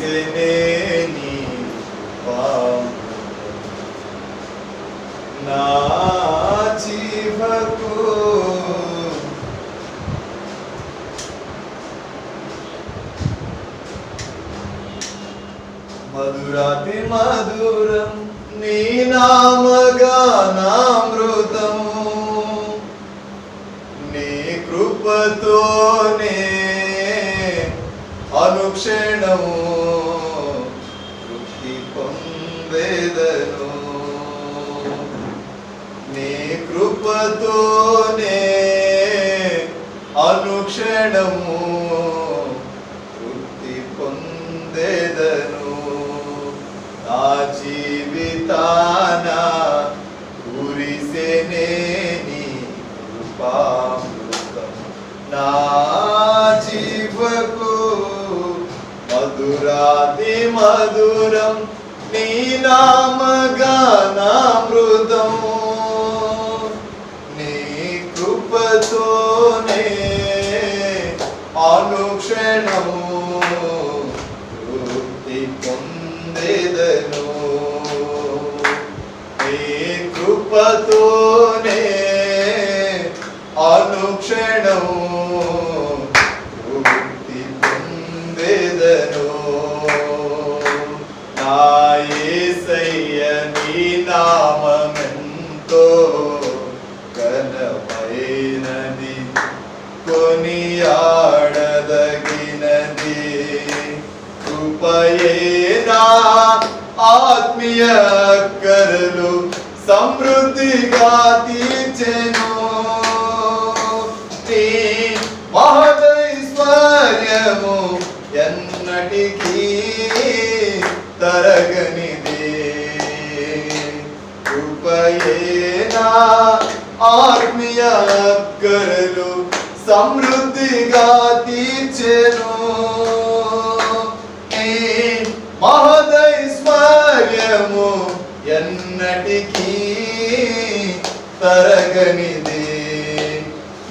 కురిసెనే నీ పాము నా జీవకు మధురాతి మధురం నీ నామగానామృతం నీ కృపతోనే అనుక్షణము తృప్తి పొందేదను నీ కృపతోనే అనుక్షణము తృప్తి పొందేదను నా జీవితాన కురిసెనే నీ కృపామృతం నా జీవకు మధురాతి మధురం నీ నామగానామృతం నీ కృపతోనే అనుక్షణము తృప్తి పొందేదను నీ కృపతోనే అనుక్షణము తృప్తి పొందేదను నా యేసయ్య నీ నామమెంతో ఘనమైనది కొనియాడదగినది కృపయే నా ఆత్మీయ అక్కరలు సమృద్ధిగా తీర్చెను నీ మహదైశ్వర్యము ఎన్నటికీ తరగనిది కృపయే నా ఆత్మీయ అక్కరలు సమృద్ధిగా తీర్చెను నీ మహదైశ్వర్యము ఎన్నటికీ తరగనిది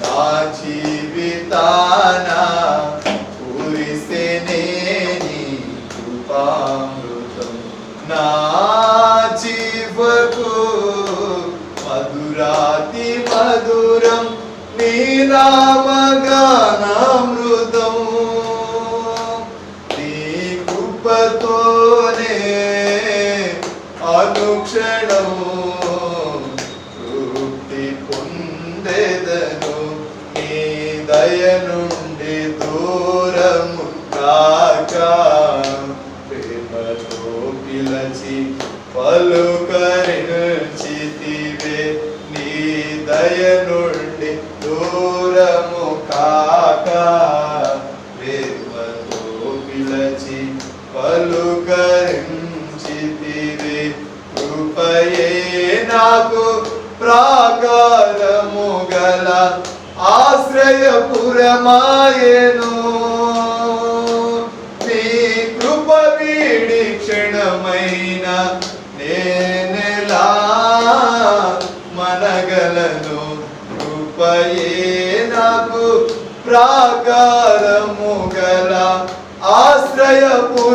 నా జీవితాన కురిసెనే నీ కృపామృతం నా జీవకు మధురాతి మధురం నీ నామగానామృతం నీ కృపతోనే అనుక్షణము తృప్తి పొందేదను నీ దయ నుండి దూరము కాక ప్రేమతో పిలచి పలుకరించితివే నీ దయ నుండి దూరము కాక ప్రేమతో పిలచి పలుకరించితివే కృపయే నాకు ప్రాకారము గల ఆశ్రయపురమాయెను నీ కృప వీడి క్షణమైన నేనెలా మనగలను కృపయే నాకు ప్రాకారము గల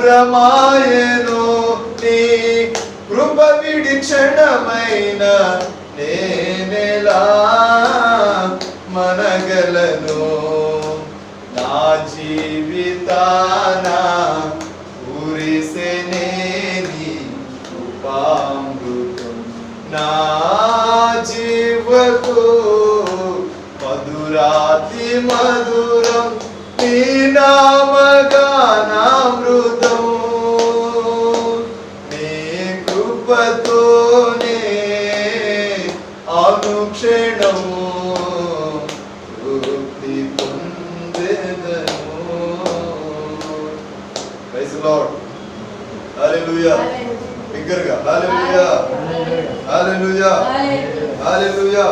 ఆశ్రయపురమాయెను నీ కృప విడి క్షణమైన నేనెలా మనగలను నా జీవితాన కురిసెనే నీ కృపామృతం నా జీవకు మధురాతి మధురం నీ నామగానామృతం నీ కృపతోనే అనుక్షణము తృప్తి పొందెదను. Praise the lord. హల్లెలూయా. బిగ్గరగా హల్లెలూయా హల్లెలూయా హల్లెలూయా.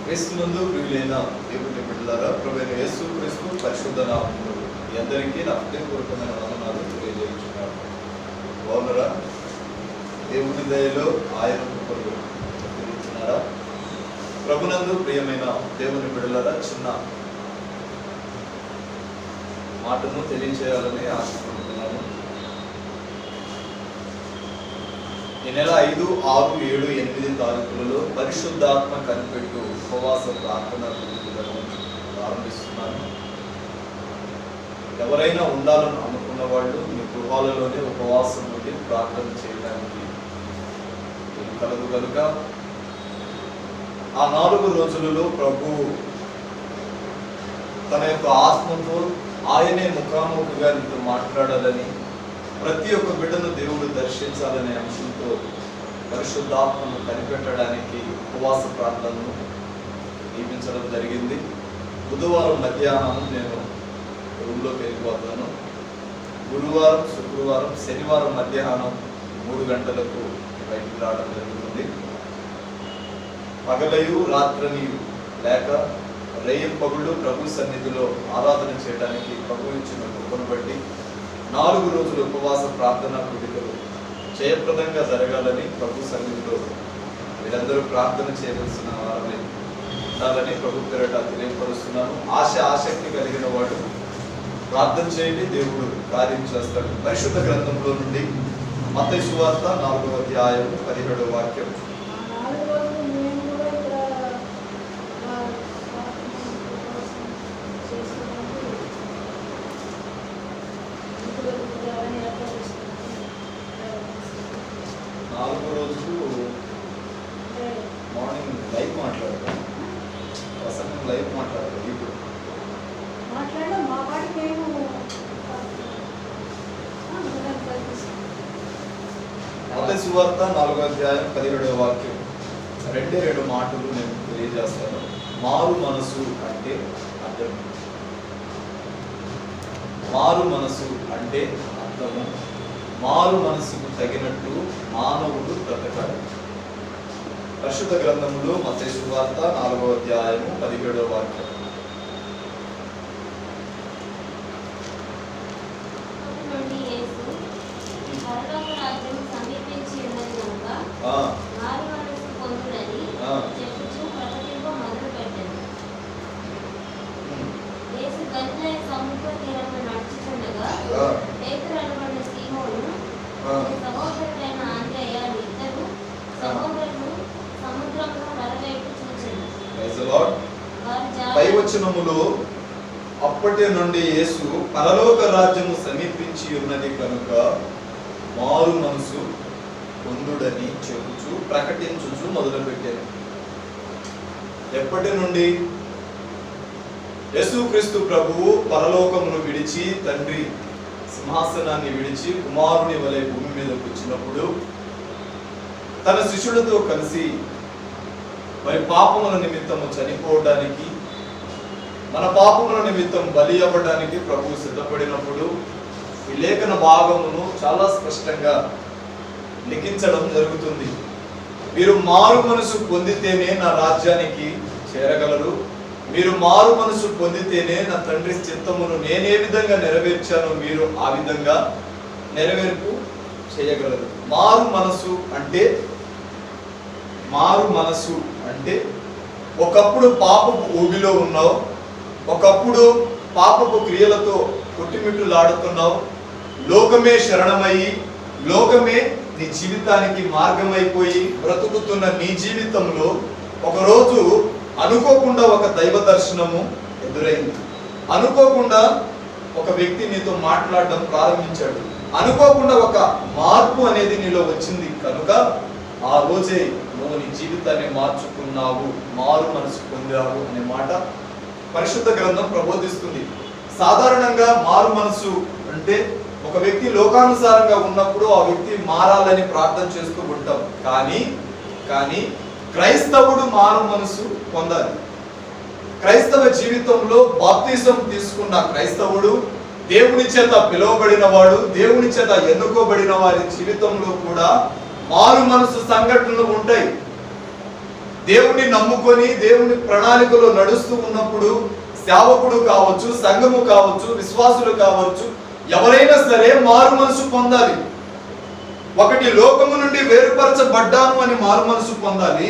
క్రీస్తునందు ప్రియులైన దేవుని బిడ్డలారా, ప్రభువైన యేసు క్రీస్తు పరిశుద్ధ నామములో మీ అందరికీ నా హృదయపూర్వకమైన వందనాలు తెలియజేస్తున్నాను. బాగున్నారా? దేవుని దయలో ఆయన కృపలో తిరుగుతున్నారా? ప్రభునందు ప్రియమైన దేవుని బిడ్డలారా, చిన్న మాటను తెలియజేయాలని ఆశపడుతున్నాను. ఈ నెల 5, 6, 7, 8 తారీఖులలో పరిశుద్ధాత్మ కనిపెట్టు ఉపవాస ప్రార్థన ప్రారంభిస్తున్నాను. ఎవరైనా ఉండాలని అనుకున్న వాళ్ళు మీ గృహాలలోనే ఉపవాసం నుండి ప్రార్థన చేయడానికి కలదు కనుక ఆ 4 రోజులలో ప్రభు తన యొక్క ఆత్మతో ఆయనే ముఖాముఖిగా నీతో మాట్లాడాలని, ప్రతి ఒక్క బిడ్డను దేవుడు దర్శించాలనే అంశంతో పరిశుద్ధాత్మను కనిపెట్టడానికి ఉపవాస ప్రార్థనను నియమించడం జరిగింది. బుధవారం మధ్యాహ్నం నేను రూమ్లోకి వెళ్ళిపోతాను. గురువారం, శుక్రవారం, శనివారం మధ్యాహ్నం 3 గంటలకు బయటికి రావడం జరుగుతుంది. పగలయు రాత్రనియు లేక రేయం పగుళ్ళు ప్రభు సన్నిధిలో ఆరాధన చేయడానికి ప్రభు ఇచ్చిన కృపను బట్టి 4 రోజులు ఉపవాస ప్రార్థన కూడికలు జయప్రదంగా జరగాలని ప్రభు సన్నిధిలో మీరందరూ ప్రార్థన చేయవలసిన వారని ఉండాలని ప్రభు పేరట తెలియపరుస్తున్నాను. ఆసక్తి కలిగిన వాడు ప్రార్థన చేయండి, దేవుడు కార్యం చేస్తాడు. పరిశుద్ధ గ్రంథంలో నుండి మత్తయి సువార్త 4వ అధ్యాయం 17వ వాక్యం. మార్నింగ్ లైవ్ మాట్లాడతాం, ప్రసంగం లైవ్ మాట్లాడతాం. ఇప్పుడు మత్తయి సువార్త 4వ అధ్యాయం 17వ వాక్యం. 2 మాటలు నేను తెలియజేస్తాను. మారు మనసు అంటే అర్థం. మారు మనసు అంటే అర్థము. మారు మనసుకు తగినట్టు మానవుడు బ్రతకాలి. పరిశుద్ధ గ్రంథంలో మత్తయి సువార్త 4వ అధ్యాయము 17వ వాక్యం. పై వచనములో అప్పటి నుండి యేసు పరలోక రాజ్యము సమీపించి ఉన్నది కనుక మారు మనసు పొందుడని చెబుచు ప్రకటించుచు మొదలుపెట్టారు. ఎప్పటి నుండి? యేసుక్రీస్తు ప్రభువు పరలోకమును విడిచి, తండ్రి సింహాసనాన్ని విడిచి కుమారుని వలె భూమి మీదకు వచ్చినప్పుడు తన శిష్యులతో కలిసి మరి పాపముల నిమిత్తము చనిపోవడానికి, మన పాపముల నిమిత్తం బలి అవ్వడానికి ప్రభు సిద్ధపడినప్పుడు ఈ లేఖన భాగమును చాలా స్పష్టంగా లిఖించడం జరుగుతుంది. మీరు మారు మనసు పొందితేనే నా రాజ్యానికి చేరగలరు. మీరు మారు మనసు పొందితేనే నా తండ్రి చిత్తమును నేనే విధంగా నెరవేర్చానో మీరు ఆ విధంగా నెరవేర్పు చేయగలరు. మారు మనసు అంటే ఒకప్పుడు పాపపు ఊబిలో ఉన్నావు, ఒకప్పుడు పాపపు క్రియలతో కొట్టిమిట్టులాడుతున్నావు, లోకమే శరణమయ్యి, లోకమే నీ జీవితానికి మార్గమైపోయి బ్రతుకుతున్న నీ జీవితంలో ఒకరోజు అనుకోకుండా ఒక దైవ దర్శనము ఎదురైంది. అనుకోకుండా ఒక వ్యక్తి నీతో మాట్లాడడం ప్రారంభించాడు. అనుకోకుండా ఒక మార్పు అనేది నీలో వచ్చింది కనుక ఆ రోజే నువ్వు నీ జీవితాన్ని మార్చుకున్నావు, మారు మనసు పొందావు అనే మాట పరిశుద్ధ గ్రంథం ప్రబోధిస్తుంది. సాధారణంగా మారు మనసు అంటే ఒక వ్యక్తి లోకానుసారంగా ఉన్నప్పుడు ఆ వ్యక్తి మారాలని ప్రార్థన చేస్తూ ఉంటాం. కానీ క్రైస్తవుడు మారు మనసు పొందాలి. క్రైస్తవ జీవితంలో బాప్తిజం తీసుకున్న క్రైస్తవుడు, దేవుని చేత పిలువబడిన వాడు, దేవుని చేత ఎన్నుకోబడిన వారి జీవితంలో కూడా మారు మనసు సంఘటనలు ఉంటాయి. దేవుని నమ్ముకొని దేవుని ప్రణాళికలో నడుస్తూ ఉన్నప్పుడు సేవకుడు కావచ్చు, సంఘము కావచ్చు, విశ్వాసులు కావచ్చు, ఎవరైనా సరే మారు మనసు పొందాలి. ఒకటి, లోకము నుండి వేరుపరచబడ్డాను అని మారు మనసు పొందాలి.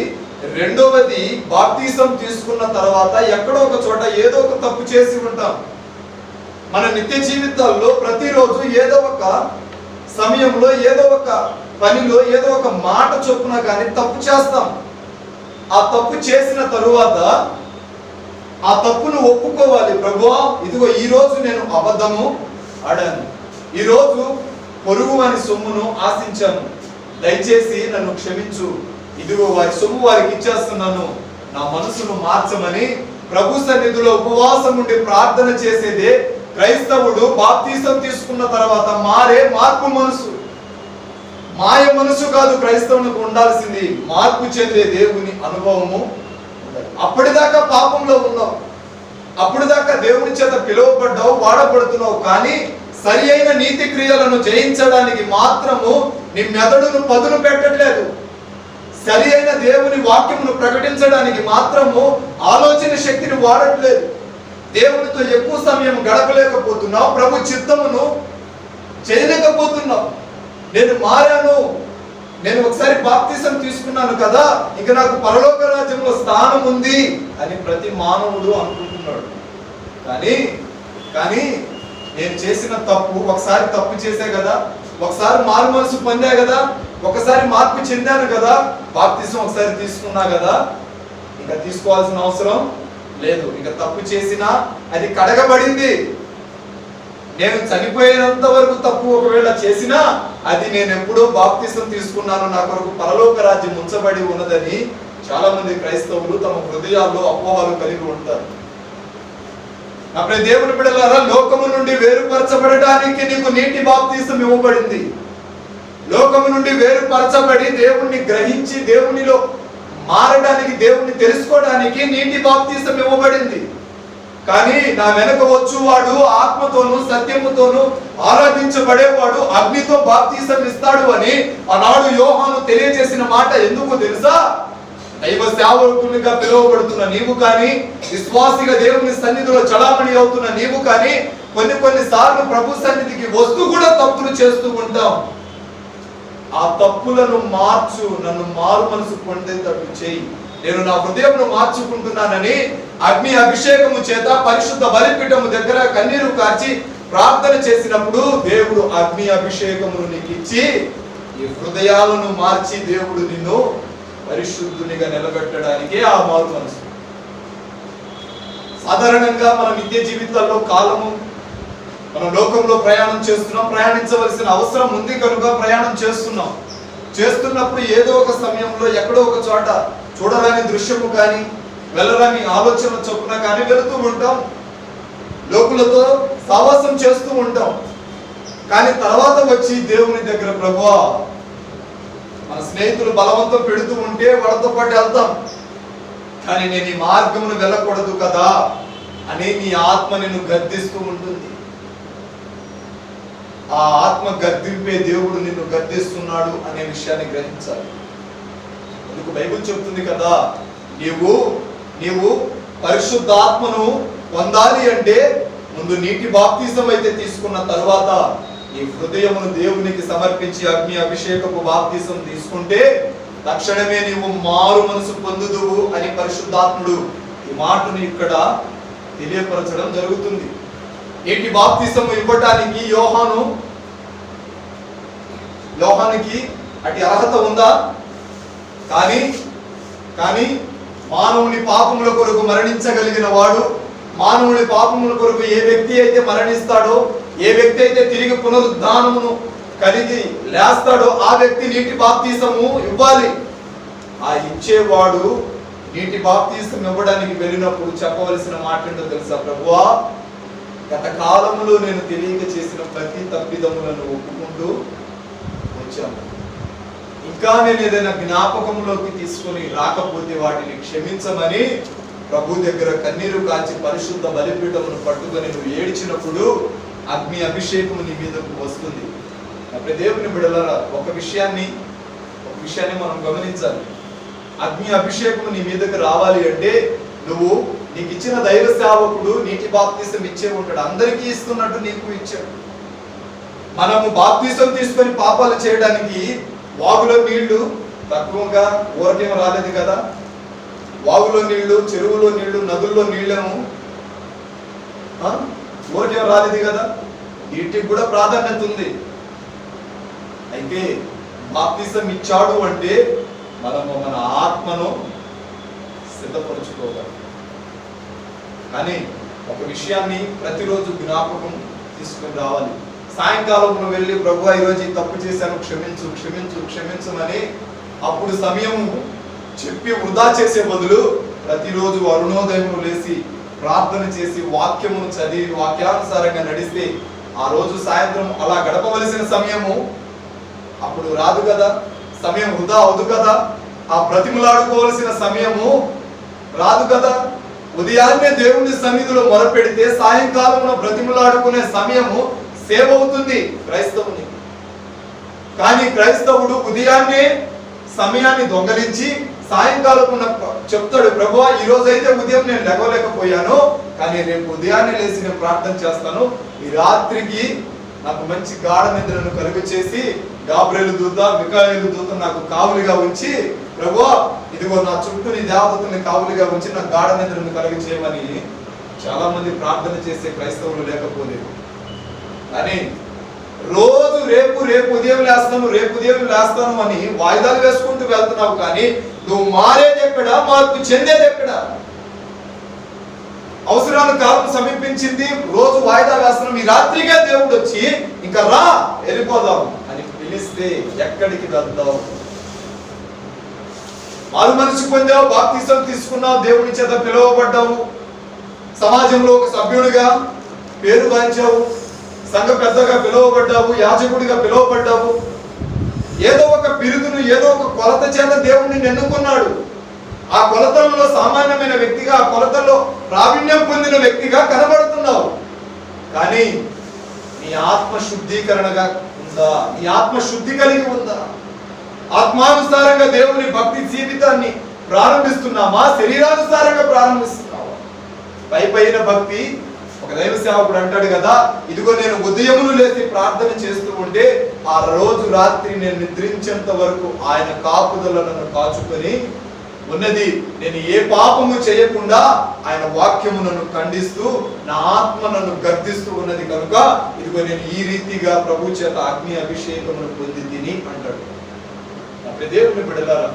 రెండవది, బాప్తిసం తీసుకున్న తర్వాత ఎక్కడో ఒక చోట ఏదో ఒక తప్పు చేసి ఉంటాం. మన నిత్య జీవితాల్లో ప్రతిరోజు ఏదో ఒక సమయంలో, ఏదో ఒక పనిలో, ఏదో ఒక మాట చొప్పున కానీ తప్పు చేస్తాం. ఆ తప్పు చేసిన తరువాత ఆ తప్పును ఒప్పుకోవాలి. ప్రభువా, ఇదిగో ఈరోజు నేను అబద్ధము ఆడాను, ఈరోజు పొరుగు వారి సొమ్మును ఆశించాను, దయచేసి నన్ను క్షమించు, ఇదిగో వారి సొమ్ము వారికి ఇచ్చేస్తున్నాను, నా మనసును మార్చమని ప్రభు సన్నిధిలో ఉపవాసం ఉండి ప్రార్థన చేసేదే క్రైస్తవుడు బాప్తిసం తీసుకున్న తర్వాత మారే మార్పు మనసు. మాయ మనసు కాదు క్రైస్తవునికి ఉండాల్సింది, మార్పు చెందే దేవుని అనుభవము. అప్పటిదాకా పాపంలో ఉన్నావు, అప్పటిదాకా దేవుని చేత పిలువబడ్డావు, వాడబడుతున్నావు, కానీ సరి అయిన నీతి క్రియలను జయించడానికి మాత్రము నీ మెదడును పదును పెట్టట్లేదు. సరి అయిన దేవుని వాక్యమును ప్రకటించడానికి మాత్రము ఆలోచన శక్తిని వాడట్లేదు. దేవునితో ఎక్కువ సమయం గడపలేకపోతున్నావు, ప్రభు చిత్తమును చేయలేకపోతున్నావు. నేను మారాను, నేను ఒకసారి బాప్తిసం తీసుకున్నాను కదా, ఇక నాకు పరలోక రాజ్యంలో స్థానం ఉంది అని ప్రతి మానవుడు అనుకుంటున్నాడు. కానీ నేను చేసిన తప్పు, ఒకసారి తప్పు చేసే కదా, ఒకసారి మారు మనసు పొందా కదా, ఒకసారి మార్పు చెందాను కదా, బాప్తిసం ఒకసారి తీసుకున్నా కదా, ఇంకా తీసుకోవాల్సిన అవసరం లేదు. ఇక తప్పు చేసినా అది కడగబడింది. నేను చనిపోయేంత వరకు తప్పు ఒకవేళ చేసినా అది నేను ఎప్పుడో బాప్తిసం తీసుకున్నాను, నా కొరకు పరలోక రాజ్యం ఉంచబడి ఉన్నదని చాలా మంది క్రైస్తవులు తమ హృదయాల్లో అపోహలు కలిగి ఉంటారు. నా ప్రియ దేవుని బిడ్డలారా, లోకము నుండి వేరుపరచబడడానికి నీకు నీటి బాప్తిసం ఇవ్వబడింది. లోకము నుండి వేరుపరచబడి దేవుణ్ణి గ్రహించి దేవునిలో మారడానికి, దేవుణ్ణి తెలుసుకోవడానికి నీటి బాప్తిసం ఇవ్వబడింది. కానీ నా వెనక వచ్చువాడు ఆత్మతోను సత్యముతోను ఆరాధించబడేవాడు అగ్నితో బాప్తిసం ఇస్తాడు అని ఆనాడు యోహాను తెలియజేసిన మాట ఎందుకు తెలుసా? దైవ సేవకునిగా పిలువబడుతున్న నీవు కానీ, విశ్వాసిగా దేవుని సన్నిధిలో చలామణి అవుతున్న నీవు కానీ, కొన్ని సార్లు ప్రభు సన్నిధికి వస్తూ కూడా తప్పులు చేస్తూ ఉంటాం. ఆ తప్పులను మార్చు, నన్ను మారు మనసు పొందేటట్టు చేయి. నేను నా హృదయంను మార్చుకుంటున్నానని అగ్ని అభిషేకము చేత పరిశుద్ధ బలిపీఠము దగ్గర కన్నీరు కార్చి ప్రార్థన చేసినప్పుడు దేవుడు అగ్ని అభిషేకమును నీకు ఇచ్చి ఈ హృదయాలను మార్చి దేవుడు నిన్ను పరిశుద్ధునిగా నిలబెట్టడానికి ఆ మారు మనసు. సాధారణంగా మన నిత్య జీవితాల్లో కాలము, మనం లోకంలో ప్రయాణం చేస్తున్నాం, ప్రయాణించవలసిన అవసరం ఉంది కనుక ప్రయాణం చేస్తున్నప్పుడు ఏదో ఒక సమయంలో ఎక్కడో ఒక చోట చూడరాని దృశ్యము కానీ, వెళ్ళరాని ఆలోచన చొప్పున కానీ వెళుతూ ఉంటాం, లోకులతో సావాసం చేస్తూ ఉంటాం. కానీ తర్వాత వచ్చి దేవుని దగ్గర, ప్రభువా, మన స్నేహితులు బలవంతం పెడుతూ ఉంటే వాళ్ళతో పాటు వెళ్తాం, కానీ నేను ఈ మార్గమును వెళ్ళకూడదు కదా అని నీ ఆత్మ నిన్ను గద్దిస్తూ ఉంటుంది. ఆ ఆత్మ గద్దింపే దేవుడు నిన్ను గద్దిస్తున్నాడు అనే విషయాన్ని గ్రహించాలి. అందుకు బైబిల్ చెప్తుంది కదా, నీవు పరిశుద్ధాత్మను పొందాలి అంటే ముందు నీటి బాప్తిసం అయితే తీసుకున్న తర్వాత నీ హృదయమును దేవునికి సమర్పించి అగ్ని అభిషేకపు బాప్తిసం తీసుకుంటే తక్షణమే నీవు మారు మనసు పొందుదువు అని పరిశుద్ధాత్ముడు ఈ మాటను ఇక్కడ తెలియపరచడం జరుగుతుంది. నీటి బాప్తిసం ఇవ్వటానికి యోహానుకి అటు అర్హత ఉందా? కానీ మానవుని పాపముల కొరకు మరణించగలిగిన వాడు, మానవుని పాపముల కొరకు ఏ వ్యక్తి అయితే మరణిస్తాడో, ఏ వ్యక్తి అయితే తిరిగి పునరుద్ధానమును కలిగి లేస్తాడో ఆ వ్యక్తి నీటి బాప్తిసము ఇవ్వాలి. ఆ ఇచ్చేవాడు నీటి బాప్తిసం ఇవ్వడానికి వెళ్ళినప్పుడు చెప్పవలసిన మాట ఏంటో తెలుసా? ప్రభువా, గత కాలములో నేను తెలియక చేసిన ప్రతి తప్పిదములను ఒప్పుకుంటూ వచ్చాను. ఇంకా నేను ఏదైనా జ్ఞాపకంలోకి తీసుకొని రాకపోతే వాటిని క్షమించమని ప్రభు దగ్గర కన్నీరు కాచి పరిశుద్ధ బలిపీఠమును పట్టుకొని నువ్వు ఏడ్చినప్పుడు అగ్ని అభిషేకము నీ మీదకు వస్తుంది. అప్పుడు దేవుని బిడ్డలారా, ఒక విషయాన్ని మనం గమనించాలి. అగ్ని అభిషేకము నీ మీదకు రావాలి అంటే నువ్వు నీకు ఇచ్చిన దైవ సేవకుడు నీటి బాప్తీసం ఇచ్చే ఉంటాడు, అందరికీ ఇస్తున్నట్టు నీకు ఇచ్చాడు. మనము బాప్తీసం తీసుకొని పాపాలు చేయడానికి వాగులో నీళ్లు తక్కువగా ఊరకేం రాలేదు కదా. వాగులో నీళ్లు, చెరువులో నీళ్లు, నదుల్లో నీళ్ళేమో ఊరకేం రాలేదు కదా. వీటికి కూడా ప్రాధాన్యత ఉంది. అయితే బాప్తీసం ఇచ్చాడు అంటే మనము మన ఆత్మను సిద్ధపరచుకోవాలి. కానీ ఒక విషయాన్ని ప్రతిరోజు జ్ఞాపకం తీసుకుని రావాలి. సాయంకాలం నువ్వు వెళ్ళి ప్రభువా ఈరోజు తప్పు చేశాను, క్షమించు క్షమించు క్షమించమని అప్పుడు సమయం చెప్పి వృధా చేసే బదులు ప్రతిరోజు అరుణోదయం లేచి ప్రార్థన చేసి వాక్యమును చదివి వాక్యానుసారంగా నడిస్తే ఆ రోజు సాయంత్రం అలా గడపవలసిన సమయము అప్పుడు రాదు కదా. సమయం వృధా అవదు కదా. ఆ బ్రతిమలాడుకోవలసిన సమయము రాదు కదా. ఉదయాన్నే దేవుని సన్నిధిలో మొరపెడితే సాయంకాలంలో బ్రతిమలాడుకునే సమయము సేవ్ అవుతుంది క్రైస్తవుని. కానీ క్రైస్తవుడు ఉదయాన్నే సమయాన్ని దొంగలించి సాయంకాలం చెప్తాడు, ప్రభువా ఈ రోజైతే ఉదయం నేను లెగవలేకపోయాను, కానీ రేపు ఉదయాన్నే లేచి నేను ప్రార్థన చేస్తాను, ఈ రాత్రికి నాకు మంచి గాఢ నిద్రను కలుగ చేసి గాబ్రియేలు దూత మిఖాయేలు దూత నాకు కావులిగా ఉంచి ప్రభువా ఇదిగో నా చుట్టూ నీ దేవతల్ని కావులిగా ఉంచి నాకు గాఢ నిద్రను కలుగ చేయమని చాలా మంది ప్రార్థన చేసే క్రైస్తవులు లేకపోలేదు. కానీ రోజు రేపు ఉదయం లేస్తాను అని వాయిదాలు వేసుకుంటూ వెళ్తున్నావు. కానీ నువ్వు మారేది ఎక్కడా, మార్పు చెందేది ఎక్కడా? అవసరాల కాలం సమీపించింది, రోజు వాయిదా వేస్తున్నాం, ఈ రాత్రిగా దేవుడు వచ్చి ఇంకా రా వెళ్ళిపోదాం అని పిలిస్తే ఎక్కడికి వెళ్తావు? మారు మనసు పొందావు, బాప్తిసం తీసుకున్నావు, దేవుని చేత పిలువబడ్డావు, సమాజంలో ఒక సభ్యుడిగా పేరు గాంచావు, సంఘ పెద్దగా పిలువబడ్డావు, యాజకుడిగా పిలువబడ్డావు. ఏదో ఒక బిరుదును ఏదో ఒక కొలత చేత దేవుడిని ఎన్నుకున్నాడు. ఆ కొలతల్లో సామాన్యమైన వ్యక్తిగా, ఆ కొలతల్లో ప్రావీణ్యం పొందిన వ్యక్తిగా కనబడుతున్నావు. కానీ నీ ఆత్మ శుద్ధీకరణగా ఉందా? నీ ఆత్మ శుద్ధి కలిగి ఉందా? ఆత్మానుసారంగా దేవుని భక్తి జీవితాన్ని ప్రారంభిస్తున్నామా, శరీరానుసారంగా ప్రారంభిస్తున్నావా? పైన భక్తి. ఒక దైవ సేవకుడు అంటాడు కదా, ఇదిగో నేను ఉదయమును లేచి ప్రార్థన చేస్తూ ఉంటే ఆ రోజు రాత్రి నేను నిద్రించేంత వరకు ఆయన కాపుదలను కాచుకొని ఉన్నది. నేను ఏ పాపము చేయకుండా ఆయన వాక్యము నన్ను ఖండిస్తూ నా ఆత్మ నన్ను గర్దిస్తూ ఉన్నది కనుక ఇదిగో నేను ఈ రీతిగా ప్రభు చేత అగ్ని అభిషేకమును పొంది తిని అంటాడు. అప్పుడు దేవుని బిడ్డలారా,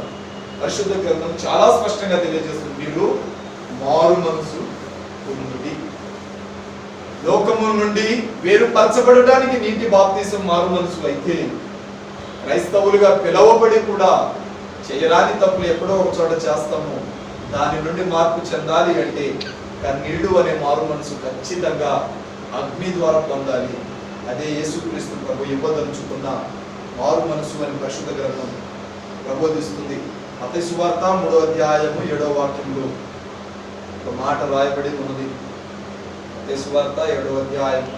పరిశుద్ధ గ్రంథం చాలా స్పష్టంగా తెలియజేస్తుంది, మీరు మారు మనసు పొందుడి. లోకము నుండి వేరుపరచబడడానికి నీటి బాప్తిసం మారు మనసు అయితే, క్రైస్తవులుగా పిలవబడి కూడా చేయరాని తప్పులు ఎక్కడో ఒక చోట చేస్తాము, దాని నుండి మార్పు చెందాలి అంటే కన్నీళ్లు అనే మారు మనసు ఖచ్చితంగా అగ్ని ద్వారా పొందాలి. అదే యేసుక్రీస్తు ప్రభు ఇవ్వదలుచుకున్న మారు మనసు అని పరిశుద్ధ గ్రంథం ప్రబోధిస్తుంది. మత్తయి సువార్త 3వ అధ్యాయము 7వ వాక్యంలో ఒక మాట రాయబడి ఉన్నది. మత్తయి సువార్త 7వ అధ్యాయము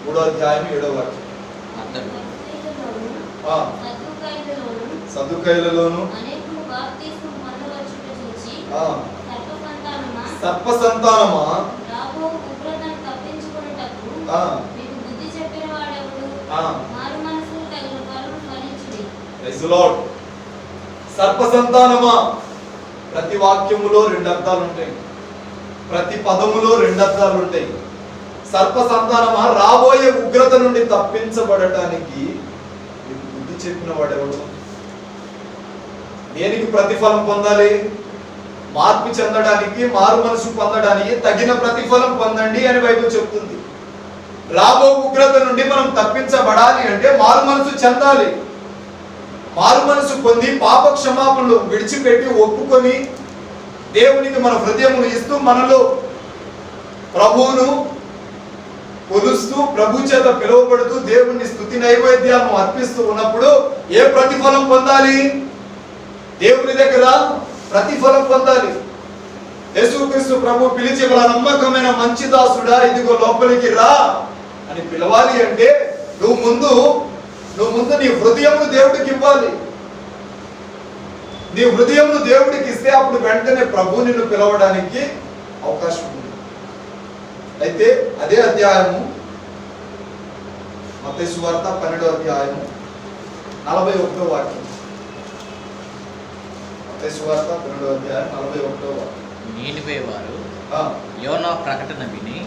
3వ అధ్యాయం 7వ వాక్యం. సదుకైలలోను సర్ప సంతానమా సర్ప సంతానమా, ప్రతి వాక్యములో 2 అర్థాలు ఉంటాయి, ప్రతి పదములో 2 అర్థాలు ఉంటాయి. సర్ప సంతానమా, రాబోయే ఉగ్రత నుండి తప్పించబడటానికి బుద్ధి చెప్పిన వాడెవడు? దేనికి ప్రతిఫలం పొందాలి? మార్పు చెందడానికి, మారు మనసు పొందడానికి తగిన ప్రతిఫలం పొందండి అని బైబిల్ చెప్తుంది. రాబో ఉగ్రత నుండి మనం తప్పించబడాలి అంటే మారు మనసు చెందాలి. మారు మనసు పొంది పాప క్షమాపణలు విడిచిపెట్టి ఒప్పుకొని దేవునికి మన హృదయమును ఇస్తూ మనలో ప్రభువును కొలుస్తూ ప్రభు చేత పిలువబడుతూ దేవుని స్తుతి నైవేద్యాలను అర్పిస్తూ ఉన్నప్పుడు ఏ ప్రతిఫలం పొందాలి? దేవుని దగ్గర ప్రతిఫలం పొందాలి. యేసుక్రీస్తు ప్రభు పిలిచి నమ్మకమైన మంచి దాసుడా ఇదిగో లోపలికి రా అని పిలవాలి అంటే నువ్వు ముందు నీ హృదయమును దేవుడికి ఇవ్వాలి. నీ హృదయమును దేవుడికి ఇస్తే అప్పుడు వెంటనే ప్రభు నిన్ను పిలవడానికి అవకాశం ఉంది. అయితే అదే అధ్యాయము మత్తయి సువార్త 12వ అధ్యాయము 41వ వాక్యం. మత్తయి సువార్త 12వ అధ్యాయం 41వ వాక్యం. నీనివే వారు యోనా ప్రకటన విని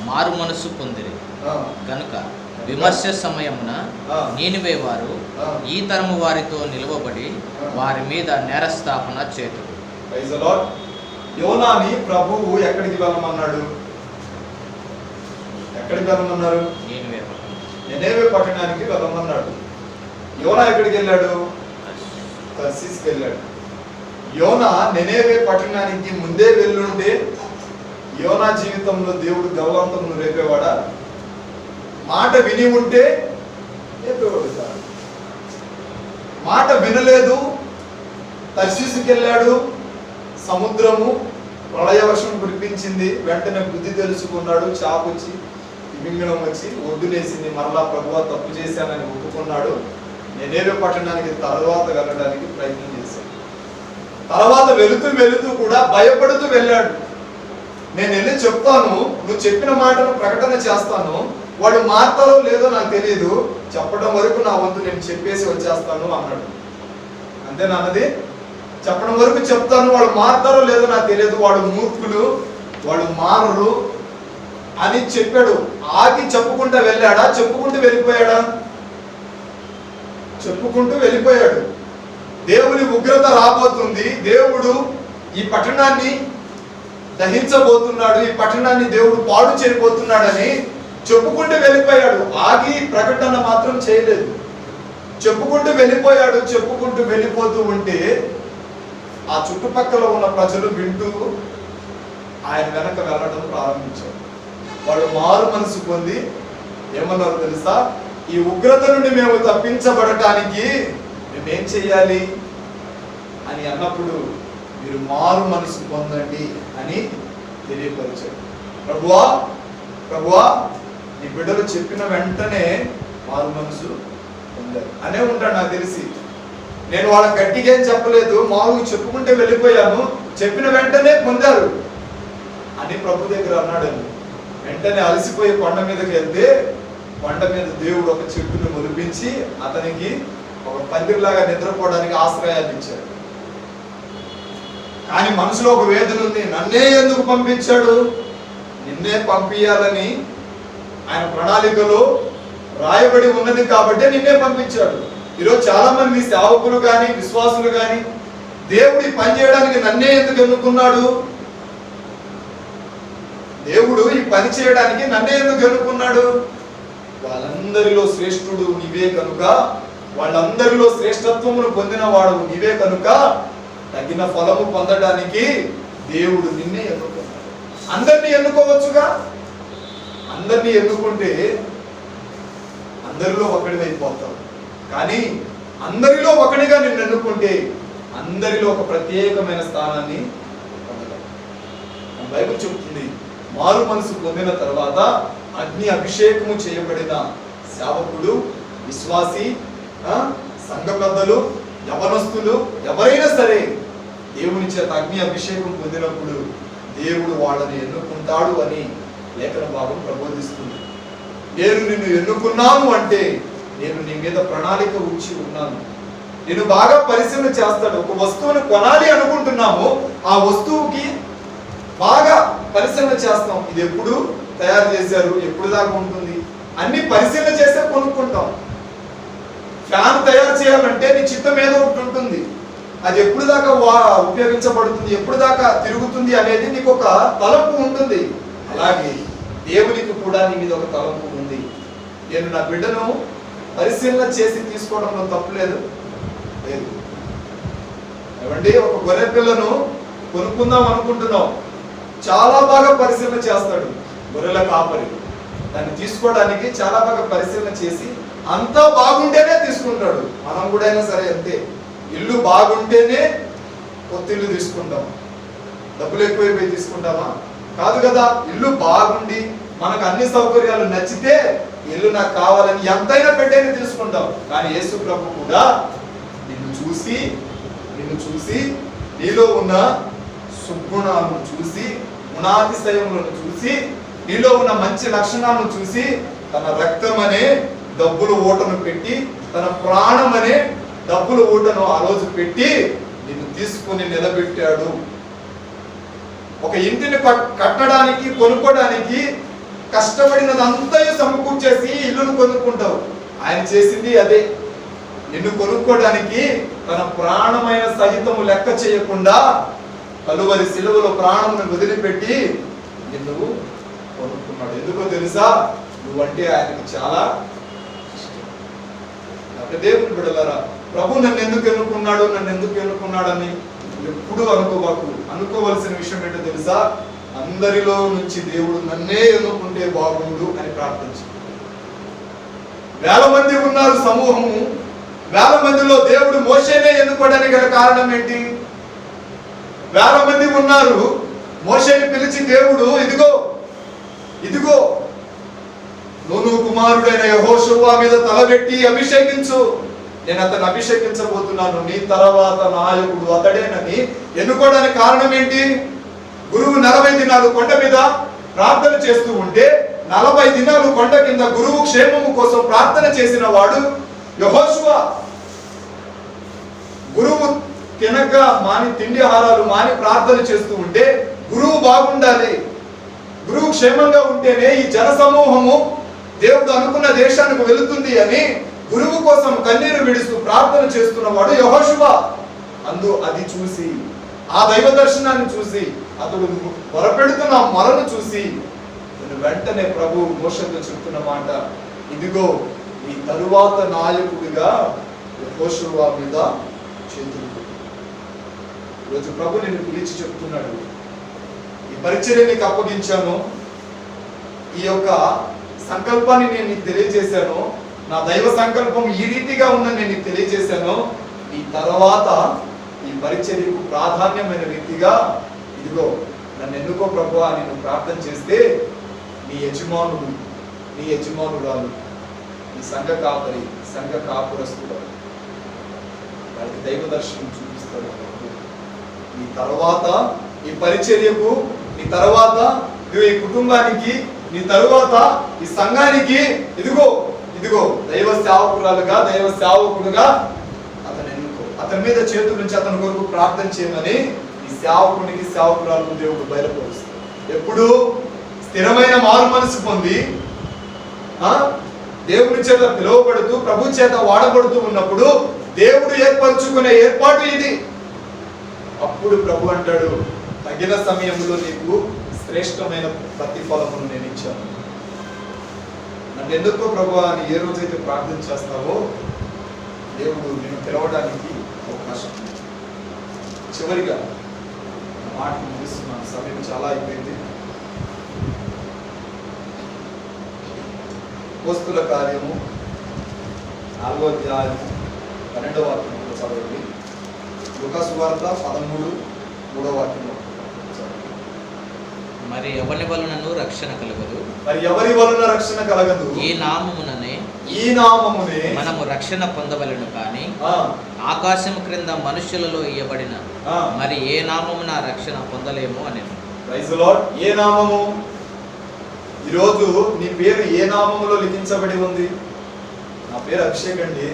మారు మనసు పొందిరి కనుక విమర్శ సమయమున నీనివే వారు ఈ తరము వారితో నిలవబడి వారి మీద నేరస్థాపన చేతురు. Praise the lord. యోనాని ప్రభువు ఎక్కడికి వెళ్ళమన్నాడు? ఎక్కడికి వెళ్ళమన్నారు? నినెవే పట్టణానికి వెళ్ళమన్నాడు. యోనా ఎక్కడికి వెళ్ళాడు? తర్సీస్కి వెళ్ళాడు. యోనా నినెవే పట్టణానికి ముందే వెళ్ళుంటే యోనా జీవితంలో దేవుడు గౌరవంతమును రేపేవాడా? మాట విని ఉంటే రేపేవాడు కాదు. మాట వినలేదు, తర్సీసుకి వెళ్ళాడు. సముద్రము ప్రళయ వర్షం కురిపించింది. వెంటనే బుద్ధి తెలుసుకున్నాడు. చాపొచ్చి తిమింగళం వచ్చి ఒడ్డునేసింది. మరలా ప్రభువా తప్పు చేశానని ఒప్పుకున్నాడు. నినెవే పట్టణానికి తర్వాత వెళ్ళడానికి ప్రయత్నం చేశాడు. తర్వాత వెళుతూ కూడా భయపడుతూ వెళ్ళాడు. నేను వెళ్ళి చెప్తాను, నువ్వు చెప్పిన మాటను ప్రకటన చేస్తాను, వాడు మారుతారో లేదో నాకు తెలియదు, చెప్పడం వరకు నా వంతు నేను చెప్పేసి వచ్చేస్తాను అన్నాడు. అంతేనా అన్నది? చెప్పడం వరకు చెప్తాను, వాడు మారుతారో లేదో నాకు తెలియదు, వాడు మూర్ఖులు, వాడు మారరు అని చెప్పాడు. ఆగి చెప్పుకుంటూ వెళ్ళాడా? చెప్పుకుంటూ వెళ్ళిపోయాడా? చెప్పుకుంటూ వెళ్ళిపోయాడు. దేవుని ఉగ్రత రాబోతుంది, దేవుడు ఈ పట్టణాన్ని దహించబోతున్నాడు, ఈ పట్టణాన్ని దేవుడు పాడు చేయబోతున్నాడని చెప్పుకుంటూ వెళ్ళిపోయాడు. ఆగి ప్రకటన మాత్రం చేయలేదు. చెప్పుకుంటూ వెళ్ళిపోయాడు. చెప్పుకుంటూ వెళ్ళిపోతూ ఉంటే ఆ చుట్టుపక్కల ఉన్న ప్రజలు వింటూ ఆయన వెనక వెళ్ళడం ప్రారంభించారు. వాడు మారు మనసు పొంది ఏమన్నారు తెలుసా? ఈ ఉగ్రత నుండి మేము తప్పించబడటానికి మేమేం చెయ్యాలి అని అన్నప్పుడు మీరు మారు మనసు పొందండి అని తెలియపరిచాడు. ప్రభువా ప్రభువా నీ బిడ్డలు చెప్పిన వెంటనే మారు మనసు పొందారు అనే ఉంటాడు నాకు తెలిసి. నేను వాళ్ళకి గట్టిగా ఏం చెప్పలేదు, మామూలుగా చెప్పుకుంటే వెళ్ళిపోయాను, చెప్పిన వెంటనే పొందారు అని ప్రభు దగ్గర అన్నాడు. వెంటనే అలసిపోయి కొండ మీదకి వెళ్తే కొండ మీద దేవుడు ఒక చెట్టును మొలిపించి అతనికి ఒక పందిరిలాగా నిద్రపోవడానికి ఆశ్రయాన్ని ఇచ్చాడు. కానీ మనసులో ఒక వేదన ఉంది. నన్నే ఎందుకు పంపించాడు? నిన్నే పంపించాలని ఆయన ప్రణాళికలో రాయబడి ఉన్నది కాబట్టి నిన్నే పంపించాడు. ఈరోజు చాలా మంది సేవకులు కానీ విశ్వాసులు కానీ దేవుడి పని చేయడానికి నన్నే ఎందుకు ఎన్నుకున్నాడు? దేవుడు ఈ పని చేయడానికి నన్నే ఎందుకు ఎన్నుకున్నాడు? వాళ్ళందరిలో శ్రేష్ఠుడు నీవే కనుక, వాళ్ళందరిలో శ్రేష్ఠత్వమును పొందిన వాడు నీవే కనుక తగిన ఫలము పొందడానికి దేవుడు నిన్నే ఎన్నుకున్నాడు. అందరినీ ఎన్నుకోవచ్చుగా. అందరినీ ఎన్నుకుంటే అందరిలో ఒకడివైపోతావు. కానీ అందరిలో ఒకడిగా నిన్ను ఎన్నుకుంటే అందరిలో ఒక ప్రత్యేకమైన స్థానాన్ని పొందగలవు. బైబిల్ చెప్తుంది, మారు మనసు పొందిన తర్వాత అగ్ని అభిషేకము చేయబడిన సేవకుడు, విశ్వాసి, సంఘ పెద్దలు, యవనస్తులు ఎవరైనా సరే దేవుని చేత అగ్ని అభిషేకం పొందినప్పుడు దేవుడు వాళ్ళని ఎన్నుకుంటాడు అని లేఖన భాగం ప్రబోధిస్తుంది. నేను నిన్ను ఎన్నుకున్నాను అంటే నేను నీ మీద ప్రణాళిక ఉంచి ఉన్నాను. నేను బాగా పరిశీలన చేస్తాడు. ఒక వస్తువును కొనాలి అనుకుంటున్నాము, ఆ వస్తువుకి బాగా పరిశీలన చేస్తాం. ఇది ఎప్పుడు తయారు చేశారు, ఎప్పుడు దాకా ఉంటుంది అన్ని పరిశీలన చేస్తే కొనుక్కుంటాం. ఫ్యాన్ తయారు చేయాలంటే నీ చిత్తం ఏదో ఒకటి ఉంటుంది, అది ఎప్పుడు దాకా ఉపయోగించబడుతుంది, ఎప్పుడు దాకా తిరుగుతుంది అనేది నీకు ఒక తలంపు ఉంటుంది. అలాగే దేవునికి కూడా నీ మీద ఒక తలంపు ఉంది. నేను నా బిడ్డను పరిశీలన చేసి తీసుకోవడంలో తప్పు లేదు. ఏమండి, ఒక గొర్రె పిల్లను కొనుక్కుందాం అనుకుంటున్నాం, చాలా బాగా పరిశీలన చేస్తాడు గొర్రెల కాపరి. దాన్ని తీసుకోవడానికి చాలా బాగా పరిశీలన చేసి అంతా బాగుంటేనే తీసుకుంటాడు. మనం కూడా అయినా సరే అంతే. ఇల్లు బాగుంటేనే కొత్త ఇల్లు తీసుకుంటాం. డబ్బులు ఎక్కువైపోయి తీసుకుంటామా? కాదు కదా. ఇల్లు బాగుండి మనకు అన్ని సౌకర్యాలు నచ్చితే ఇల్లు నాకు కావాలని ఎంతైనా పెట్టేనే తీసుకుంటాం. కానీ యేసు ప్రభు కూడా నిన్ను చూసి నిన్ను చూసి, నీలో ఉన్న సుగుణాలను చూసి, గుణాతిశయములను చూసి, నీలో ఉన్న మంచి లక్షణాలను చూసి తన రక్తం అనే డబ్బుల ఊటను పెట్టి, తన ప్రాణం అనే డబ్బుల ఊటను ఆ రోజు పెట్టి నిన్ను తీసుకుని నిలబెట్టాడు. ఒక ఇంటిని కట్టడానికి, కొనుక్కోవడానికి కష్టపడినదంతయు సమకూర్చేసి ఇల్లును కొనుక్కుంటావు. ఆయన చేసింది అదే. నిన్ను కొనుక్కోవడానికి తన ప్రాణమైన సహితము లెక్క చేయకుండా కలువరి సిలువలో ప్రాణమును వదిలిపెట్టి నిన్ను కొనుక్కున్నాడు. ఎందుకో తెలుసా? నువ్వంటే ఆయనకు చాలా ఇష్టం. దేవుని బిడ్డలారా, ప్రభు నన్ను ఎందుకు ఎన్నుకున్నాడు, నన్ను ఎందుకు ఎన్నుకున్నాడని ఎప్పుడు అనుకోవాకు. అనుకోవలసిన విషయం ఏంటో తెలుసా? అందరిలో నుంచి దేవుడు నన్నే ఎన్నుకుంటే బాగుండు అని ప్రార్థించు. వేల మంది ఉన్నారు సమూహము, వేల మందిలో దేవుడు మోషేనే ఎన్నుకోవడానికి గల కారణం ఏంటి? వేల మంది ఉన్నారు, మోషేని పిలిచి దేవుడు ఇదిగో ఇదిగో నూను కుమారుడైన యెహోషువ మీద తలబెట్టి అభిషేకించు, నేను అతను అభిషేకించబోతున్నాను, నీ తర్వాత నాయకుడు అతడేనని ఎన్నుకోవడానికి కారణం ఏంటి? గురువు 40 దినాలు కొండ మీద ప్రార్థన చేస్తూ ఉంటే 40 దినాలు కొండ కింద గురువు క్షేమము కోసం ప్రార్థన చేసిన వాడు యెహోషువ. గురువు తినక మాని, తిండి ఆహారాలు మాని ప్రార్థన చేస్తూ ఉంటే గురువు బాగుండాలి, గురువు క్షేమంగా ఉంటేనే ఈ జన సమూహము దేవుడు అనుకున్న దేశానికి వెళుతుంది అని గురువు కోసం కన్నీరు విడుస్తూ ప్రార్థన చేస్తున్నవాడు యెహోషువ. అది చూసి, ఆ దైవ దర్శనాన్ని చూసి, అతడు మొరపెడుతున్న మొరను చూసి వెంటనే ప్రభు మోషేతో చెప్తున్న మాట, ఇదిగో ఈ తరువాత నాయకుడిగా యెహోషువ మీద చేతులు. ఈరోజు ప్రభు నిన్ను పిలిచి చెప్తున్నాడు, ఈ పరిచర్య నీకు అప్పగించాను, ఈ యొక్క సంకల్పాన్ని నేను నీకు తెలియజేశాను, నా దైవ సంకల్పం ఈ రీతిగా ఉందని నేను నీకు తెలియజేశాను. ఈ తర్వాత ఈ పరిచర్యకు ప్రాధాన్యమైన రీతిగా ఇదిగో నన్ను ఎన్నుకో ప్రభువా అని నువ్వు ప్రార్థన చేస్తే నీ యజమానుడు, నీ యజమానురాలు, నీ సంఘ కాపరి, సంఘ కాపురస్తుడు వాళ్ళకి దైవ దర్శనం చూపిస్తాడు. నీ తర్వాత ఈ పరిచర్యకు, నీ తర్వాత ఈ కుటుంబానికి, నీ తరువాత ఈ సంఘానికి ఇదిగో ఇదిగో దైవ సేవకురాలుగా, దైవ సేవకుడుగా అతను ఎన్నుకో. అతని మీద చేతుల నుంచి అతని కొరకు ప్రార్థన చేయమని ఈ సేవకునికి, సేవకురాలకు దేవుడు బయలుపరుస్తాడు. ఎప్పుడు స్థిరమైన మారు మనసు పొంది దేవుని చేత పిలువబడుతూ, ప్రభు చేత వాడబడుతూ ఉన్నప్పుడు దేవుడు ఏర్పరచుకునే ఏర్పాటు ఇది. అప్పుడు ప్రభు అంటాడు, తగిన సమయంలో నీకు శ్రేష్టమైన ప్రతిఫలమును నేను ఇచ్చాను. నన్ను ఎందుకో ప్రభు అని ఏ రోజైతే ప్రార్థన చేస్తావో దేవుడు నేను పిలవడానికి అవకాశం. చివరిగా మాట ముగిస్తున్నాను, సమయం చాలా అయిపోయింది. అపోస్తలుల కార్యము 4వ అధ్యాయము 12వ వాక్యంలో చదవండి. లూకా సువార్త 13:3వ వాక్యంలో మరి ఎవరి వలనను రక్షణ కలగదు, మరి ఎవరి వలన రక్షణ కలగదు, ఈ నామముననే మనము రక్షణ పొందవలెను కానీ ఆకాశము క్రింద మనుషులలో ఇయ్యబడిన మరి ఏ నామమున రక్షణ పొందలేము అని. Praise the lord. ఏ నామము? ఈరోజు నీ పేరు ఏ నామములో లిఖించబడి ఉంది? నా పేరు అభిషేక్ అండి,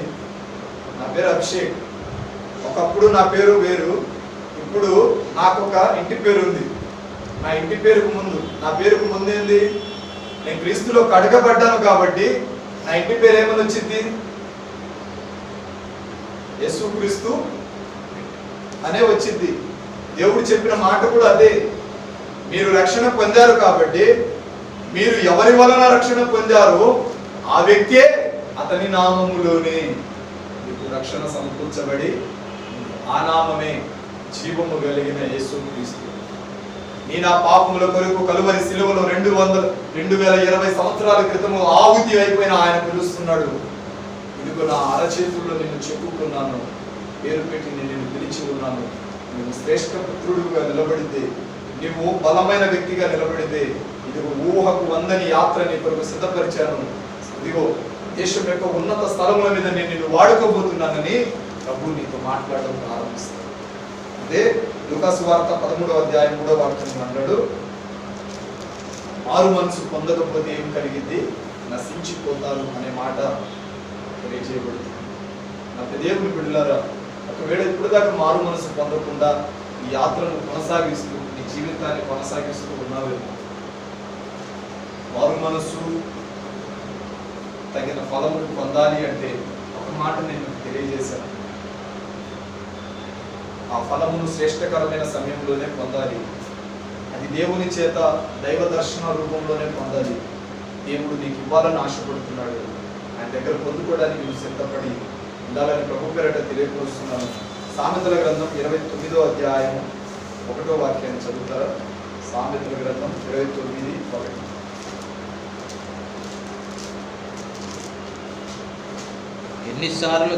నా పేరు అభిషేక్. ఒకప్పుడు నా పేరు వేరు, ఇప్పుడు నాకు ఒక ఇంటి పేరు ఉంది. నా ఇంటి పేరుకు ముందు, నా పేరుకు ముందేంది? నేను క్రీస్తులో కడగబడ్డాను కాబట్టి నా ఇంటి పేరు ఏమని వచ్చింది? యేసుక్రీస్తు అనే వచ్చింది. దేవుడు చెప్పిన మాట కూడా అదే. మీరు రక్షణ పొందారు కాబట్టి, మీరు ఎవరి వలన రక్షణ పొందారో ఆ వ్యక్తే, అతని నామములోనే మీకు రక్షణ సమకూర్చబడి, ఆ నామమే జీవము కలిగిన యేసుక్రీస్తు. నీ నా పాపముల కొరకు కలువరి సిలువలో 2020 సంవత్సరాల క్రితము ఆహుతి అయిపోయిన ఆయన పిలుస్తున్నాడు. ఇదిగో నా అరచేతుల్లో నిన్ను చెప్పుకున్నాను, పేరు పెట్టి నేను నిన్ను పిలిచి ఉన్నాను. నువ్వు శ్రేష్ఠ పుత్రుడుగా నిలబడితే, నువ్వు బలమైన వ్యక్తిగా నిలబడితే, ఇదిగో ఊహకు వందని యాత్ర నీ కొరకు సిద్ధపరిచాను. ఇదిగో దేశం యొక్క ఉన్నత స్థలముల మీద నేను నిన్ను వాడుకోబోతున్నానని ప్రభు నీతో మాట్లాడడం ప్రారంభిస్తాను. అదే లూకాసు వార్త 13వ అధ్యాయం 3వ వాక్యం అంటాడు, మారు మనసు పొందకపోతే ఏం కలిగింది, నశించిపోతారు అనే మాట తెలియజేయబడుతుంది. నా దేవుని బిడ్డలారా, ఒకవేళ ఇప్పుడు దాకా మారు మనసు పొందకుండా ఈ యాత్రను కొనసాగిస్తూ నీ జీవితాన్ని కొనసాగిస్తూ ఉన్నావేమో, మారు మనసు తగిన ఫలమును పొందాలి అంటే ఒక మాట నేను తెలియజేశాను. ఆ ఫలమును శ్రేష్టకరమైన సమయంలోనే పొందాలి. అది దేవుని చేత దైవ దర్శన రూపంలోనే పొందాలి. దేవుడు నీకు ఇవ్వాలని ఆశపడుతున్నాడు. ఆయన దగ్గర పొందుకోవడానికి నువ్వు సిద్ధపడి ఉండాలని ప్రభు పేరట తెలియపరుస్తున్నాను. సామెతల గ్రంథం 29వ అధ్యాయం 1వ వాక్యాన్ని చదువుతారా? సామెతల గ్రంథం 29:1. ఎన్నిసార్లు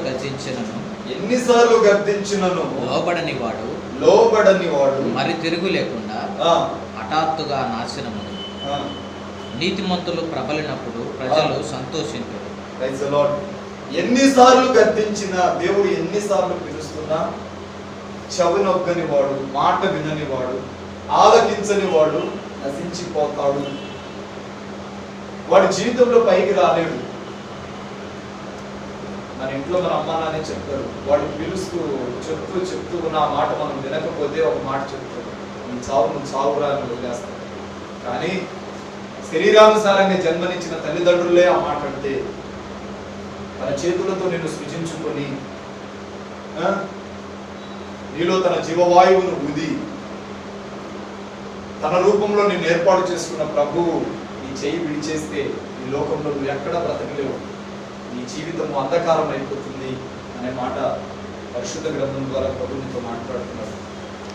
గద్దించినను లోబడని వాడు మరి తిరుగు లేకుండా హఠాత్తుగా నాశనమును. నీతిమంతులు ప్రబలినప్పుడు ప్రజలు సంతోషించుడు. Praise the lord. ఎన్నిసార్లు గద్దించినా, దేవుడు ఎన్నిసార్లు పిలుస్తున్నా చెవినొగ్గని వాడు, మాట వినని వాడు, ఆలకించని వాడు నశించిపోతాడు. వాడి జీవితంలో పైకి రాలేడు. మన ఇంట్లో మన అమ్మ నాన్న చెప్తారు, వాళ్ళు పిలుస్తూ చెప్తూ నా మాట మనం వినకపోతే ఒక మాట చెప్తారు, నువ్వు చావురా అని వదిలేస్తాడు. కానీ శరీరానుసారంగా జన్మనిచ్చిన తల్లిదండ్రులే ఆ మాట అంటే, తన చేతులతో నిన్ను సృజించుకొని నీలో తన జీవవాయువును ఊది తన రూపంలో నిన్ను ఏర్పాటు చేసుకున్న ప్రభువు నీ చేయి విడిచేస్తే ఈ లోకంలో నువ్వు ఎక్కడ బ్రతకలేవు, నీ జీవితం అంధకారం అయిపోతుంది అనే మాట పరిశుద్ధ గ్రంథం ద్వారా ప్రభు నీతో మాట్లాడుతున్నాడు.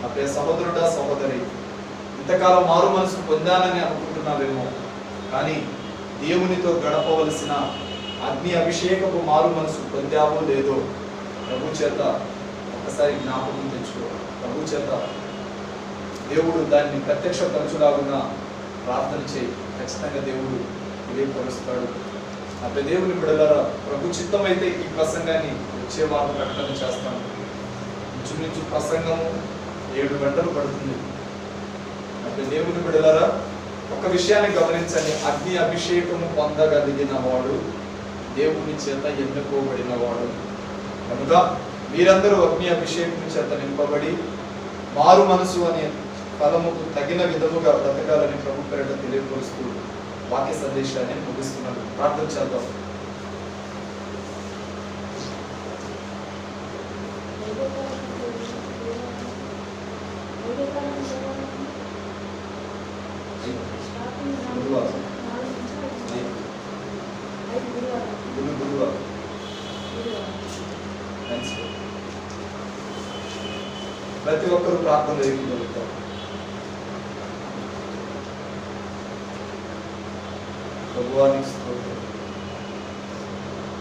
నా ప్రియ సహోదరుడా, సహోదరి, ఇంతకాలం మారు మనసు పొందానని అనుకుంటున్నావేమో, కానీ దేవునితో గడపవలసిన అగ్ని అభిషేకపు మారు మనసు పొందావో లేదో ప్రభు చేత ఒక్కసారి జ్ఞాపకం తెచ్చుకో. ప్రభు చేత దేవుడు దాన్ని ప్రత్యక్షపరచులాగున్నా ప్రార్థన చేయి. ఖచ్చితంగా దేవుడు తెలియపరుస్తాడు. అప్పుడు దేవుని బిడ్డలారా, ప్రభు చిత్తమైతే ఈ ప్రసంగాన్ని వచ్చే వారం ప్రకటన చేస్తాను. ఇంచుమించు ప్రసంగము 7 గంటలు పడుతుంది. అప్పుడు దేవుని బిడ్డలారా, ఒక విషయాన్ని గమనించండి, అగ్ని అభిషేకము పొందగలిగిన వాడు దేవుని చేత ఎన్నుకోబడిన వాడు. కనుక మీరందరూ అగ్ని అభిషేకం చేత నింపబడి మారు మనసు అనే ఫలముకు తగిన విధముగా బ్రతకాలని ప్రభు పేరట తెలియపరుస్తూ వాక్య సందేశాన్ని ముగిస్తున్నాను. ప్రార్థన చేద్దాం. ప్రతి ఒక్కరూ ప్రార్థన చేయగలుగుతారు. ప్రభువానికి స్తోత్రం.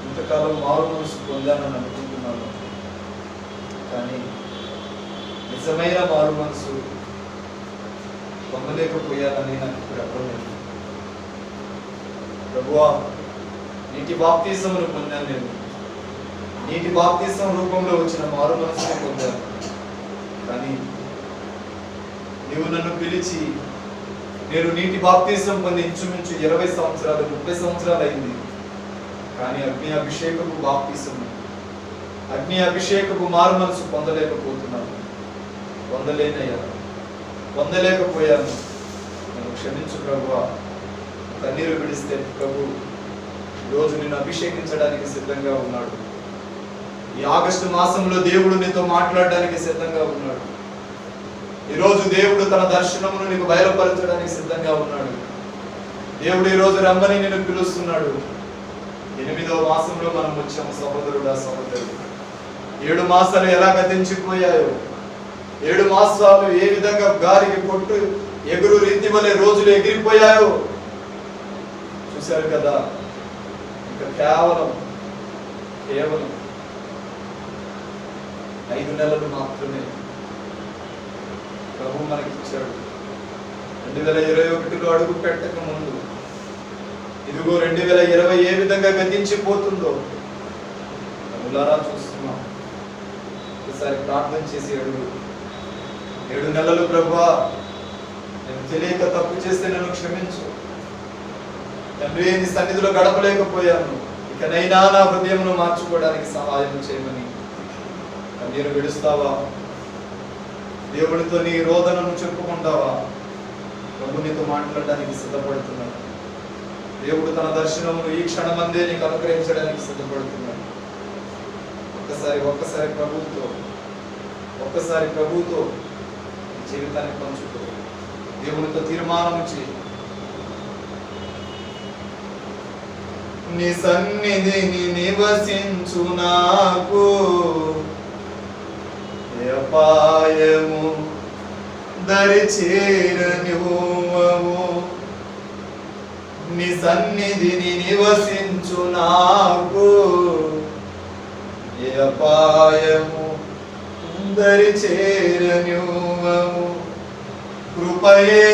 ఇంతకాలం మారు మనసు పొందానని అనుకుంటున్నాను, కానీ నిజమైన మారు మనసు పొందలేకపోయానని నాకు ఇప్పుడు అర్థమైంది. ప్రభువా, నీటి బాప్తిసమును పొందాను. నేను నీటి బాప్తిసం రూపంలో వచ్చిన మారు మనసుని పొందాను. కానీ నీవు నన్ను పిలిచి, నేను నీటి బాప్తిసం పొంది ఇంచుమించు 20 సంవత్సరాలు 30 సంవత్సరాలు అయింది. కానీ అగ్ని అభిషేకపు బాప్తిసము, అగ్ని అభిషేకపు మారు మనసు పొందలేకపోతున్నాను. పొందలేకపోయాను. నన్ను క్షమించు ప్రభువా. కన్నీరు విడిస్తే ప్రభు ఈరోజు నిన్ను అభిషేకించడానికి సిద్ధంగా ఉన్నాడు. ఈ ఆగస్టు మాసంలో దేవుడు నీతో మాట్లాడడానికి సిద్ధంగా ఉన్నాడు. ఈరోజు దేవుడు తన దర్శనమును నీకు బయలుపరచడానికి సిద్ధంగా ఉన్నాడు. దేవుడు ఈరోజు రమ్మని నిన్ను పిలుస్తున్నాడు. 8వ మాసంలో మనం వచ్చాము సహోదరుడా, సహోదరు. 7 మాసాలు ఎలా గతించిపోయాయో, 7 మాసాలు ఏ విధంగా గాలికి కొట్టు ఎగురు రీతి వలె రోజులు ఎగిరిపోయాయో చూశారు కదా. ఇంకా కేవలం 5 నెలలు మాత్రమే ప్రభు మనకిచ్చాడు. 2021లో అడుగు పెట్టక ముందు ఇదిగో 2020 ఏ విధంగా గతించిపోతుందో కనులారా చూస్తున్నాం. ఒకసారి ప్రార్థన చేసి అడుగు. 7 నెలలు ప్రభువా నేను తెలియక తప్పు చేస్తే నన్ను క్షమించు తండ్రి, నీ సన్నిధిలో గడపలేకపోయాను, ఇకనైనా నా హృదయమును మార్చుకోవడానికి సహాయం చేయమని కన్నీరు విడుస్తావా? దేవుడితో నీ రోదనను చెప్పుకుంటావా? ప్రభు నీతో మాట్లాడడానికి సిద్ధపడుతున్నాడు. దేవుడు తన దర్శనమును ఈ క్షణమందే నీకు అనుగ్రహించడానికి సిద్ధపడుతున్నాడు. ఒక్కసారి ప్రభువుతో జీవితాన్ని పంచుకో, దేవునితో తీర్మానం చేయి. నీ సన్నిధిని నివసించు నాకు అపాయము దరి చేరనివ్వము. నీ సన్నిధిని నివసించు నాకు అపాయము దరి చేరనివ్వము. కృపయే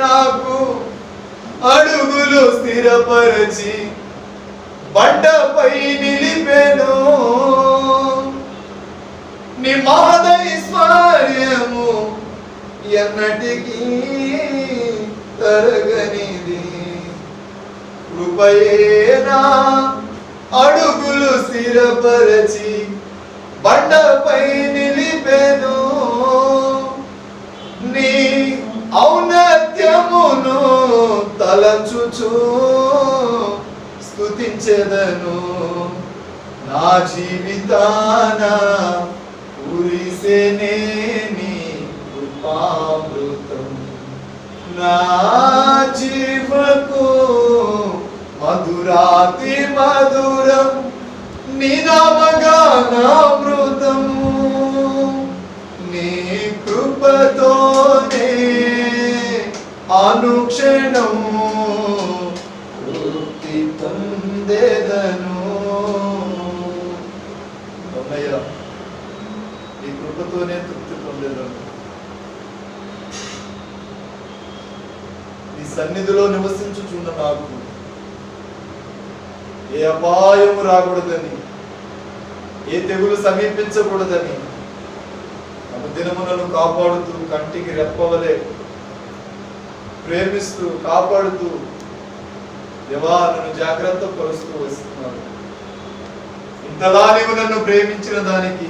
నాకు అడుగులు స్థిరపరచి బండపై నిలిపెను. నీ మహదైశ్వర్యము ఎన్నటికీ తరగనిది. కృపయేనా అడుగులు స్థిరపరచి బండపై నిలిపెను. నీ ఔన్నత్యమును తలచుచు స్తుతించెదను. నా జీవితాన కురిసెనే నీ కృపామృతం. నా జీవకు మధురాతి మధురం నీ నామగానామృతము. నీ కృపతోనే అనుక్షణము తృప్తి పొందెదను. అన్నయ్య, ఈ కృపతోనే తృప్తి పొందెదను. నీ సన్నిధిలో నివసించుచున్న నాకు ఏ అపాయము రాకూడదని, ఏ తెగులు సమీపించకూడదని అనుదినములను కాపాడుతూ కంటికి రెప్పవలే ప్రేమిస్తూ కాపాడుతూ దేవా నన్ను జాగ్రత్త పరుస్తూ వస్తున్నాడు. ఇంతలా నీవు నన్ను ప్రేమించిన దానికి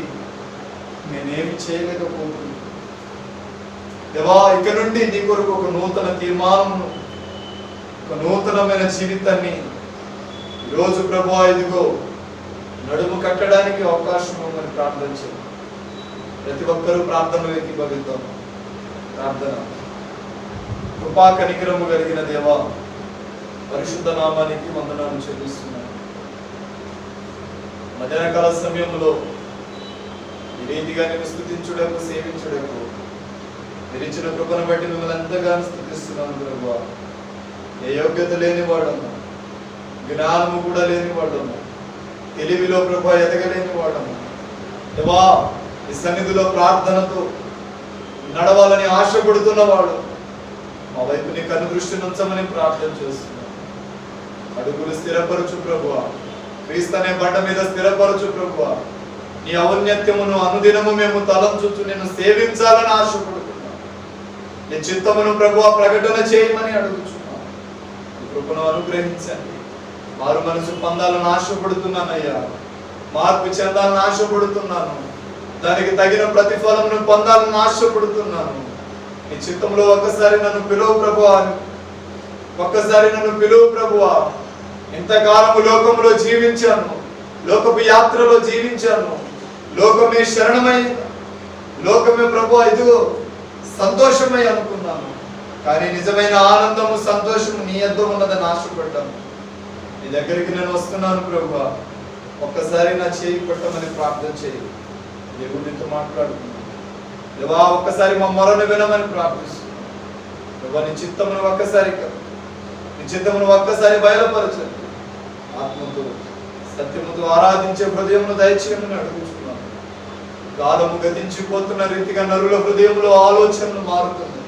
నేనేమి చేయలేకపోతున్నాను దేవా. ఇక నుండి నీ కొరకు ఒక నూతన తీర్మానమును, ఒక నూతనమైన జీవితాన్ని ఈరోజు ప్రభువా ఇదిగో నడుము కట్టడానికి అవకాశం ఉందని ప్రార్థన చేయండి. ప్రతి ఒక్కరూ ప్రార్థనలు ఏకీభవిద్దాం. ప్రార్థన. కృపా కనికరము కలిగిన దేవా, పరిశుద్ధ నామానికి వందనాలు చెల్లిస్తున్నాను. మధ్యాహ్న కాల సమయంలో ఈ రీతిగా నేను స్తుతించుటకు సేవించుటకు తెరిచిన కృపను బట్టి మిమ్మల్ని ఎంతగానో స్తుతిస్తున్నాను ప్రభువా. ఏ యోగ్యత లేని వాడము, జ్ఞానము కూడా లేని వాడము, తెలివిలో ప్రభా ఎదగలేని వాడము దేవా. ఈ సన్నిధిలో ప్రార్థనతో నడవాలని ఆశపడుతున్నవాడు మా వైపు నీ కన్ను దృష్టి నుంచమని ప్రార్థన చేస్తున్నాను. అడుగులు స్థిరపరచు ప్రభువా. క్రీస్తు అనే బండ మీద స్థిరపరచు ప్రభువా. నీ ఔన్నత్యమును అనుదినము మేము తలంచుచు నిన్ను సేవించాలని ఆశపడుతున్నాం. నీ చిత్తమును ప్రభువా ప్రకటన చేయమని అడుగుచున్నాం. ఈ కృపను అనుగ్రహించండి. మారు మనసు పొందాలని ఆశపడుతున్నానయ్యా. మార్పు చెందాలని ఆశపడుతున్నాను. దానికి తగిన ప్రతిఫలమును పొందాలని ఆశపడుతున్నాను. నీ చిత్తంలో ఒక్కసారి నన్ను పిలువు ప్రభువా. ఒక్కసారి నన్ను పిలువు ప్రభువా. ఇంతకాలము లోకములో జీవించాను, లోకపు యాత్రలో జీవించాను. లోకమే శరణమై, లోకమే ప్రభువా ఇదిగో సంతోషమై అనుకున్నాను. కానీ నిజమైన ఆనందము సంతోషము నీ యొద్ద ఉన్నదని ఆశపడ్డాను. నీ దగ్గరికి నేను వస్తున్నాను ప్రభువా. ఒక్కసారి నా చేయి పట్టమని ప్రార్థన చేయి. దేవుడు నీతో మాట్లాడుతున్నాను దేవా. ఒక్కసారి మా మొరను వినమని ప్రార్థిస్తున్నాను దేవా. నీ చిత్తమును ఒక్కసారి బయలుపరచండి. ఆత్మతో సత్యముతో ఆరాధించే హృదయమును దయచేయమని అడుగుతున్నాను. కాలము గతించిపోతున్న రీతిగా నరుల హృదయంలో ఆలోచనలు మారుతుంది.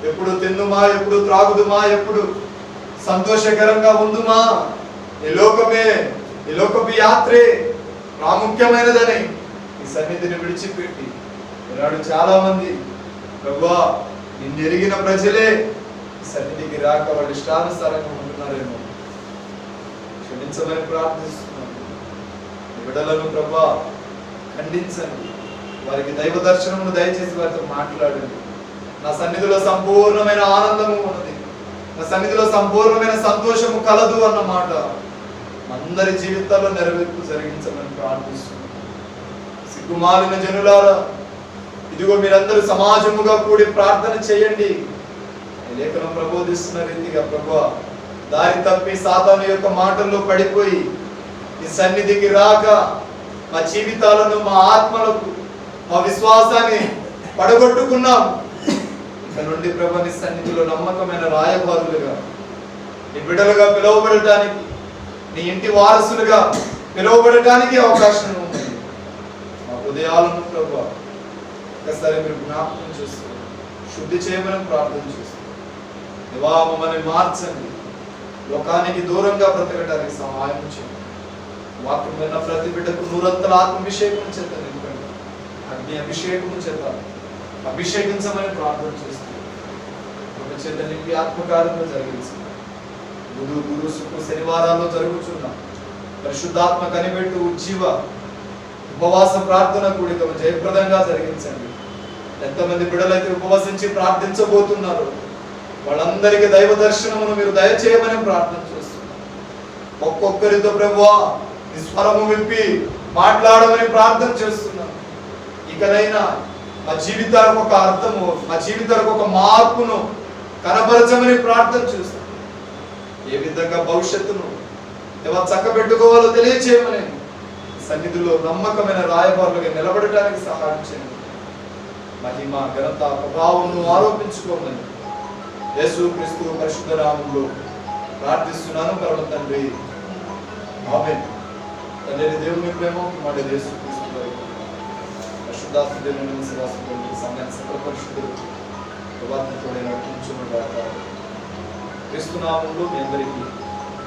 ఎప్పుడు తిందుమా, ఎప్పుడు త్రాగుదుమా, ఎప్పుడు సంతోషకరంగా ఉందుమా, ఈ లోకపు యాత్రే ప్రాముఖ్యమైనదని ఈ సన్నిధిని విడిచిపెట్టి ఈనాడు చాలా మంది ప్రభువా, నిన్ను ఎరిగిన ప్రజలే సన్నిధికి రాక వాళ్ళు ఇష్టానుసారంగా ఉంటున్నారేమో క్షమించమని ప్రార్థిస్తున్నాను. బిడ్డలను ప్రభువా ఖండించండి, వారికి దైవ దర్శనమును దయచేసి వారితో మాట్లాడండి. నా సన్నిధిలో సంపూర్ణమైన ఆనందము ఉన్నది, నా సన్నిధిలో సంపూర్ణమైన సంతోషము కలదు అన్న మాట అందరి జీవితాల్లో నెరవేర్పు జరిగించమని ప్రార్థిస్తున్నాను. సిగ్గుమాలిన జనులారా, ఇదిగో మీరందరూ సమాజముగా కూడి ప్రార్థన చేయండి. లేఖనం ప్రబోధిస్తున్న రీతిగా ప్రభువా, దారి తప్పి సాతాను యొక్క మాటల్లో పడిపోయి ఈ సన్నిధికి రాక మా జీవితాలను, మా ఆత్మలకు, మా విశ్వాసాన్ని పడగొట్టుకున్నాం. ఇక నుండి ప్రభు నీ సన్నిధిలో నమ్మకమైన రాయబారులుగా, నీ బిడ్డలుగా పిలువబడటానికి, నీ ఇంటి వారసులుగా పిలువబడటానికి అవకాశం ఉంది. మా హృదయాలను ప్రభు ఒకసారి మీరు జ్ఞాపకం చేస్తారు, శుద్ధి చేయమని ప్రార్థన చేస్తారు. దేవా, మమ్మల్ని మార్చండి, లోకానికి దూరంగా బ్రతకడానికి సహాయం చేయండి. వాక్యం విన్న ప్రతి బిడ్డకు నూరంతల ఆత్మాభిషేకం చేత నింపండి, అగ్ని అభిషేకం చేత అభిషేకించమని ప్రార్థన చేస్తుంది. ఒక చేత నింపి ఆత్మకార్యంలో జరిగించింది. గురు శుక్ర శనివారాల్లో జరుగుతున్న పరిశుద్ధాత్మ కనిపెట్టు ఉజ్జీవ ఉపవాస ప్రార్థన కూడిక జయప్రదంగా జరిగించండి. ఎంతమంది బిడ్డలైతే ఉపవసించి ప్రార్థించబోతున్నారు వాళ్ళందరికీ దైవ దర్శనమును మీరు దయచేయమని ప్రార్థన చేస్తున్నారు. ఒక్కొక్కరితో ప్రభువా నీ స్వరము విప్పి మాట్లాడమని ప్రార్థన చేస్తున్నాను. ఇకనైనా మా జీవితాలకు ఒక అర్థము, మా జీవితాలకు ఒక మార్పును కనబరచమని ప్రార్థన చేస్తున్నాను. ఏ విధంగా భవిష్యత్తును ఎవరు చక్కబెట్టుకోవాలో తెలియచేయమని సన్నిధిలో నమ్మకమైన రాయబారులుగా నిలబడటానికి సహాయం చేయండి. మహిమ ఘనత ప్రభావం ఆరోపించుకోమని యేసుక్రీస్తు పరిశుద్ధ నామములో ప్రార్థిస్తున్నాను పరమ తండ్రి, ఆమేన్. తండ్రి దేవుని ప్రేమ, కుమారుడు యేసుక్రీస్తు పరిశుద్ధాత్మ దేవుని సహవాసంలో సమయాన్ని సకల పరిశుద్ధులు ప్రభావంతోనే నడిపించునుగాక. క్రీస్తు నామములో మీ అందరికీ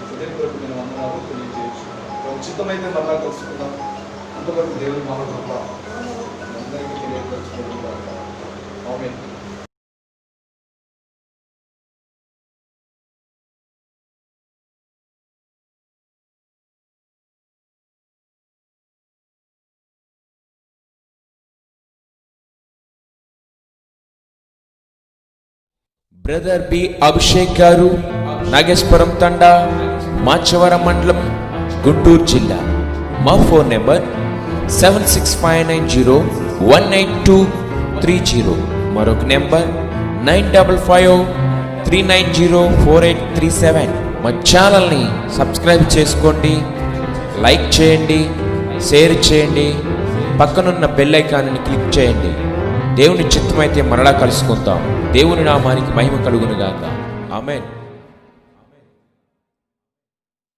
హృదయపూర్వక వందనాలు తెలియజేస్తున్నాను. ఉచితమైతే మరలా కలుసుకుందాం. అంతవరకు దేవుని మహాకృప అందరికీ తెలియపరచుకోనుగాక. ఆమేన్. బ్రదర్ బి అభిషేక్ గారు, నాగేశ్వరం తండా, మాచవరం మండలం, గుంటూరు జిల్లా. మా ఫోన్ నెంబర్ 7659018230. మరొక నెంబర్ 9553904837. మా ఛానల్ని సబ్స్క్రైబ్ చేసుకోండి, లైక్ చేయండి, షేర్ చేయండి, పక్కనున్న బెల్ ఐకాన్ని క్లిక్ చేయండి. దేవుని చిత్తమైతే మరలా కలుసుకుందాం. దేవుని నామానికి మహిమ కలుగునుగాక. ఆమేన్.